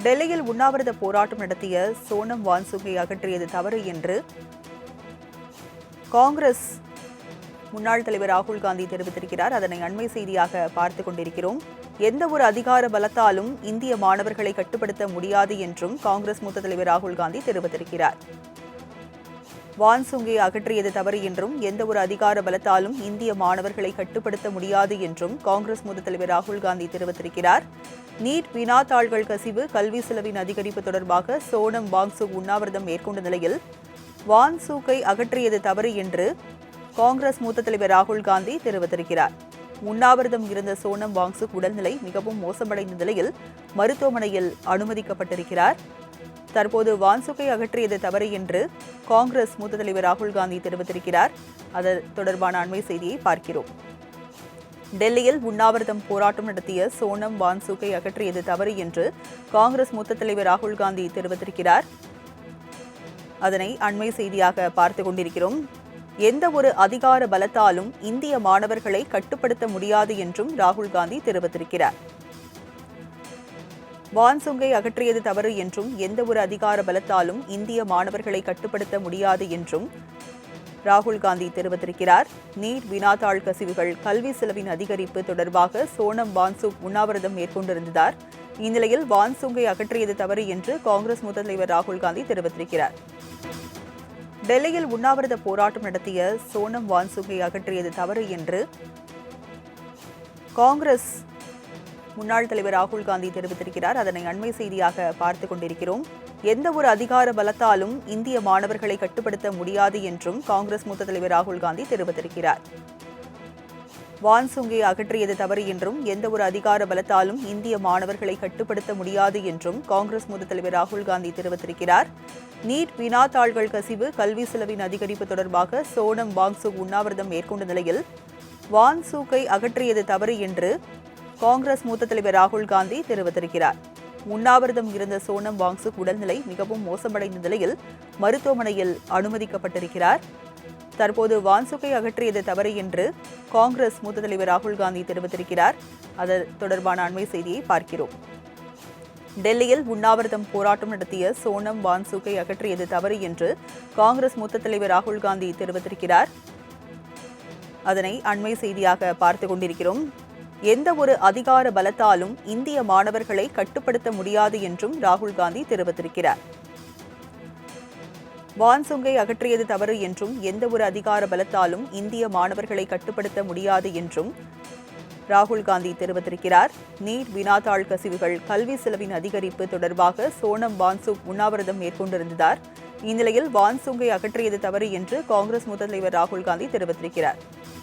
டெல்லியில் உண்ணாவிரத போராட்டம் நடத்திய சோனம் வான்சுக்கை அகற்றியது தவறு என்று காங்கிரஸ் முன்னாள் தலைவர் ராகுல் காந்தி தெரிவித்திருக்கிறார். அதனை அண்மை செய்தியாக பார்த்துக் கொண்டிருக்கிறோம். எந்த ஒரு அதிகார பலத்தாலும் இந்திய மாணவர்களை கட்டுப்படுத்த முடியாது என்றும் காங்கிரஸ் மூத்த தலைவர் ராகுல் காந்தி தெரிவித்திருக்கிறார். வான்சுங்கை அகற்றியது தவறு என்றும் எந்த ஒரு அதிகார பலத்தாலும் இந்திய மாணவர்களை கட்டுப்படுத்த முடியாது என்றும் காங்கிரஸ் மூத்த தலைவர் ராகுல் காந்தி தெரிவித்திருக்கிறார். நீட் வினாத்தாள்கள் கசிவு, கல்வி செலவின் அதிகரிப்பு தொடர்பாக சோனம் வாங்சுக் உண்ணாவிரதம் மேற்கொண்ட நிலையில் வான்சுக்கை அகற்றியது தவறு என்று காங்கிரஸ் மூத்த தலைவர் ராகுல் காந்தி தெரிவித்திருக்கிறார். உண்ணாவிரதம் இருந்த சோனம் வாங்சுக் உடல்நிலை மிகவும் மோசமடைந்த நிலையில் மருத்துவமனையில் அனுமதிக்கப்பட்டிருக்கிறார். தற்போது வான்சுக்கை அகற்றியது தவறு என்று காங்கிரஸ் மூத்த தலைவர் ராகுல் காந்தி தெரிவித்திருக்கிறார். அது தொடர்பான அண்மை செய்தியை பார்க்கிறோம். டெல்லியில் உண்ணாவிரதம் போராட்டம் நடத்திய சோனம் வான்சுக்கை அகற்றியது தவறு என்று காங்கிரஸ் மூத்த தலைவர் ராகுல் காந்தி தெரிவித்திருக்கிறார். அதனை அண்மை செய்தியாக பார்த்துக் கொண்டிருக்கிறோம். எந்த ஒரு அதிகார பலத்தாலும் இந்திய மாணவர்களை கட்டுப்படுத்த முடியாது என்றும் ராகுல் காந்தி தெரிவித்திருக்கிறார். வான்சுங்கை அகற்றியது தவறு என்றும் எந்த ஒரு அதிகார பலத்தாலும் இந்திய மாணவர்களை கட்டுப்படுத்த முடியாது என்றும் ராகுல் காந்தி தெரிவித்திருக்கிறார். நீட் வினாத்தாள் கசிவுகள், கல்வி செலவின் அதிகரிப்பு தொடர்பாக சோனம் வான்சுக் உண்ணாவிரதம் மேற்கொண்டிருந்தார். இந்நிலையில் வான்சுங்கை அகற்றியது தவறு என்று காங்கிரஸ் மூத்த தலைவர் ராகுல் காந்தி தெரிவித்திருக்கிறார். டெல்லியில் உண்ணாவிரத போராட்டம் நடத்திய சோனம் வான்சுக்கை அகற்றியது தவறு என்று காங்கிரஸ் முன்னாள் தலைவர் ராகுல் காந்தி தெரிவித்திருக்கிறார். அதனை அண்மை செய்தியாக பார்த்துக் கொண்டிருக்கிறோம். எந்த ஒரு அதிகார பலத்தாலும் இந்திய மாணவர்களை கட்டுப்படுத்த முடியாது என்றும் காங்கிரஸ் மூத்த தலைவர் ராகுல் காந்தி தெரிவித்திருக்கிறார். வான்சுங்கை அகற்றியது தவறு என்றும் எந்த ஒரு அதிகார பலத்தாலும் இந்திய மாணவர்களை கட்டுப்படுத்த முடியாது என்றும் காங்கிரஸ் மூத்த தலைவர் ராகுல் காந்தி தெரிவித்திருக்கிறார். நீட் வினாத்தாள்கள் கசிவு, கல்வி செலவின் அதிகரிப்பு தொடர்பாக சோனம் வாங்சுக் உண்ணாவிரதம் மேற்கொண்ட நிலையில் வான்சுக்கை அகற்றியது தவறு என்று காங்கிரஸ் மூத்த தலைவர் ராகுல் காந்தி தெரிவித்திருக்கிறார். உண்ணாவிரதம் இருந்த சோனம் வாங்சுக் உடல்நிலை மிகவும் மோசமடைந்த நிலையில் மருத்துவமனையில் அனுமதிக்கப்பட்டிருக்கிறார். தற்போது வான்சுக்கை அகற்றியது தவறு என்று காங்கிரஸ் மூத்த தலைவர் ராகுல் காந்தி தெரிவித்திருக்கிறார். அது தொடர்பான அண்மை செய்தியை பார்க்கிறோம். டெல்லியில் உண்ணாவிரதம் போராட்டம் நடத்திய சோனம் வான்சுக்கை அகற்றியது தவறு என்று காங்கிரஸ் மூத்த தலைவர் ராகுல் காந்தி தெரிவித்திருக்கிறார். அதனை அண்மை செய்தியாக பார்த்துக் கொண்டிருக்கிறோம். எந்த ஒரு அதிகார பலத்தாலும் இந்திய மாணவர்களை கட்டுப்படுத்த முடியாது என்றும் ராகுல் காந்தி தெரிவித்திருக்கிறார். வான்சுங்கை அகற்றியது தவறு என்றும் எந்த ஒரு அதிகார பலத்தாலும் இந்திய மாணவர்களை கட்டுப்படுத்த முடியாது என்றும் ராகுல் காந்தி தெரிவித்திருக்கிறார். நீட் வினாத்தாள் கசிவுகள், கல்வி செலவின் அதிகரிப்பு தொடர்பாக சோனம் வான்சுக் உண்ணாவிரதம் மேற்கொண்டிருந்தார். இந்நிலையில் வான்சுங்கை அகற்றியது தவறு என்று காங்கிரஸ் மூத்த தலைவர் ராகுல் காந்தி தெரிவித்திருக்கிறார்.